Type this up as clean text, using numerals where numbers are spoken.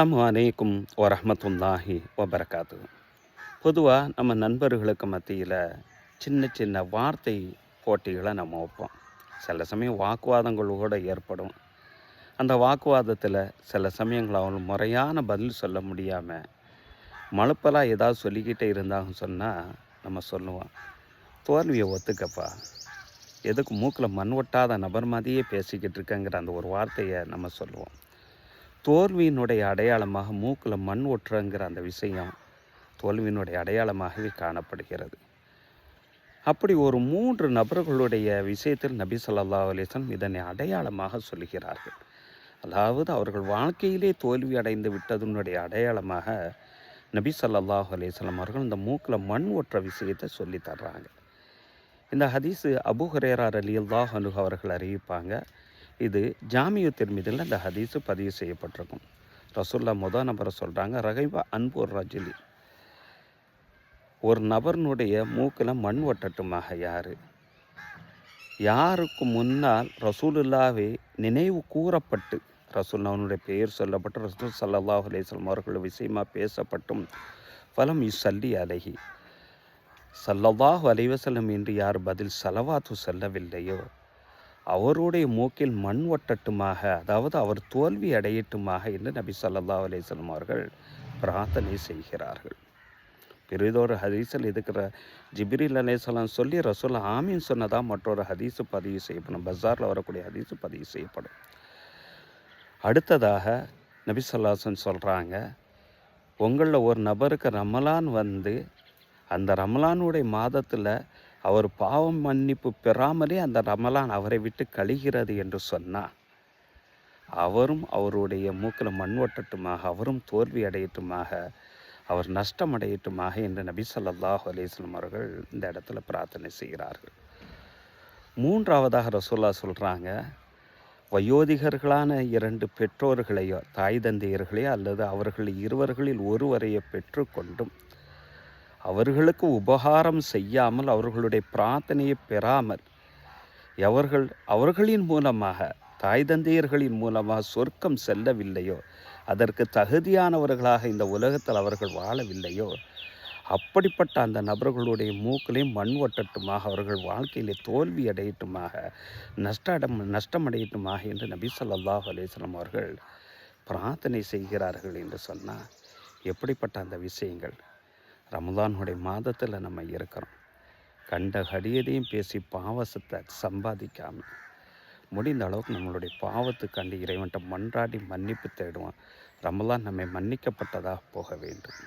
அஸ்ஸலாமு அலைக்கும் வரஹ்மத்துல்லாஹி வபரகாத்துஹு. பொதுவாக நம்ம நண்பர்களுக்கு மத்தியில் சின்ன சின்ன வார்த்தை போட்டிகளை நம்ம வைப்போம். சில சமயம் வாக்குவாதங்கள் கூட ஏற்படும். அந்த வாக்குவாதத்தில் சில சமயங்கள் அவங்க முறையான பதில் சொல்ல முடியாமல் மழுப்பலாக ஏதாவது சொல்லிக்கிட்டே இருந்தாங்கன்னு சொன்னால் நம்ம சொல்லுவோம், தோல்வியை ஒத்துக்கப்பா, எதுக்கு மூக்கில் மண் ஒட்டாத நபர் மாதிரியே பேசிக்கிட்டு இருக்கங்கிற அந்த ஒரு வார்த்தையை நம்ம சொல்லுவோம். தோல்வியினுடைய அடையாளமாக மூக்கில் மண் ஒட்டுறங்கிற அந்த விஷயம் தோல்வியினுடைய அடையாளமாகவே காணப்படுகிறது. அப்படி ஒரு 3 நபர்களுடைய விஷயத்தில் நபி ஸல்லல்லாஹு அலைஹி வஸல்லம் இதனை அடையாளமாக சொல்கிறார்கள். அதாவது அவர்கள் வாழ்க்கையிலே தோல்வி அடைந்து விட்டதனுடைய அடையாளமாக நபி ஸல்லல்லாஹு அலைஹி வஸல்லம் அவர்கள் இந்த மூக்கில் மண் ஒட்டுற விஷயத்தை சொல்லி தர்றாங்க. இந்த ஹதீஸு அபூ ஹுரைரா ரலியல்லாஹு அன்ஹு அவர்கள் அறிவிப்பாங்க. இது ஜாமியு திர்மிதியில் இந்த ஹதீஸு பதிவு செய்யப்பட்டிருக்கும். ரசூலுல்லாஹ் நபரை சொல்கிறாங்க, ரகைபா அன்பு ரஜுலி, ஒரு நபர்னுடைய மூக்கில் மண் ஒட்டட்டுமாக. யாருக்கு முன்னால் ரசூலுல்லாஹ்வே நினைவு கூறப்பட்டு ரசூலுல்லாஹ்வுடைய பெயர் சொல்லப்பட்டு ரசூல் ஸல்லல்லாஹு அலைஹி வஸல்லம் அவர்கள் விஷயமாக பேசப்பட்டும் ஃபலம் யுஸல்லி அலைஹி ஸல்லல்லாஹு அலைஹி வஸல்லம் என்று யார் பதில் ஸலவாத்து சொல்லவில்லையோ அவருடைய மூக்கில் மண் ஒட்டட்டுமாக, அதாவது அவர் தோல்வி அடையட்டுமாக என்று நபி ஸல்லல்லாஹு அலைஹி வஸல்லம் அவர்கள் பிரார்த்தனை செய்கிறார்கள். பெரிதொரு ஹதீஸில் இருக்கிற ஜிப்ரீல் அலைஹிஸ்ஸலாம் சொல்லி ரசூல் ஆமீன் சொன்னதாக மற்றொரு ஹதீஸு பதிவு செய்யப்படும். பஸாரில் வரக்கூடிய ஹதீஸு பதிவு செய்யப்படும். அடுத்ததாக நபி ஸல்லல்லாஹு அலைஹி வஸல்லம் சொல்கிறாங்க, உங்களில் ஒரு நபருக்கு ரமலான் வந்து அந்த ரமலானுடைய மாதத்தில் அவர் பாவம் மன்னிப்பு பெறாமலே அந்த ரமலான் அவரை விட்டு கழிகிறது என்று சொன்னால் அவரும் அவருடைய மூக்கில் மண் ஒட்டட்டுமாக, அவரும் தோல்வி அடையட்டுமாக, அவர் நஷ்டம் அடையட்டுமாக என்று நபி ஸல்லல்லாஹு அலைஹி வஸல்லம் அவர்கள் இந்த இடத்துல பிரார்த்தனை செய்கிறார்கள். 3ஆவதாக ரசூலுல்லாஹ் சொல்கிறாங்க, வயோதிகர்களான 2 பெற்றோர்களையோ தாய் தந்தையர்களையோ அல்லது அவர்கள் இருவர்களில் ஒருவரையோ பெற்றுக்கொண்டும் அவர்களுக்கு உபகாரம் செய்யாமல் அவர்களுடைய பிரார்த்தனையை பெறாமல் அவர்களின் மூலமாக தாய் தந்தையர்களின் மூலமாக சொர்க்கம் செல்லவில்லையோ, அதற்கு தகுதியானவர்களாக இந்த உலகத்தில் அவர்கள் வாழவில்லையோ, அப்படிப்பட்ட அந்த நபர்களுடைய மூக்கிலே மண் ஒட்டட்டுமாக, அவர்கள் வாழ்க்கையிலே தோல்வி அடையட்டுமாக, நஷ்டமடையட்டுமாக என்று நபி ஸல்லல்லாஹு அலைஹி வஸல்லம் அவர்கள் பிரார்த்தனை செய்கிறார்கள் என்று சொன்னால் எப்படிப்பட்ட அந்த விஷயங்கள். ரமலானுடைய மாதத்தில் நம்ம இருக்கிறோம். கண்ட கடியதையும் பேசி பாவசத்தை சம்பாதிக்காமல் முடிந்த அளவுக்கு நம்மளுடைய பாவத்துக்காண்டி இறைவன்கிட்ட மன்றாடி மன்னிப்பு தேடுவோம். ரமலான் நம்மை மன்னிக்கப்பட்டதாக போக வேண்டும்.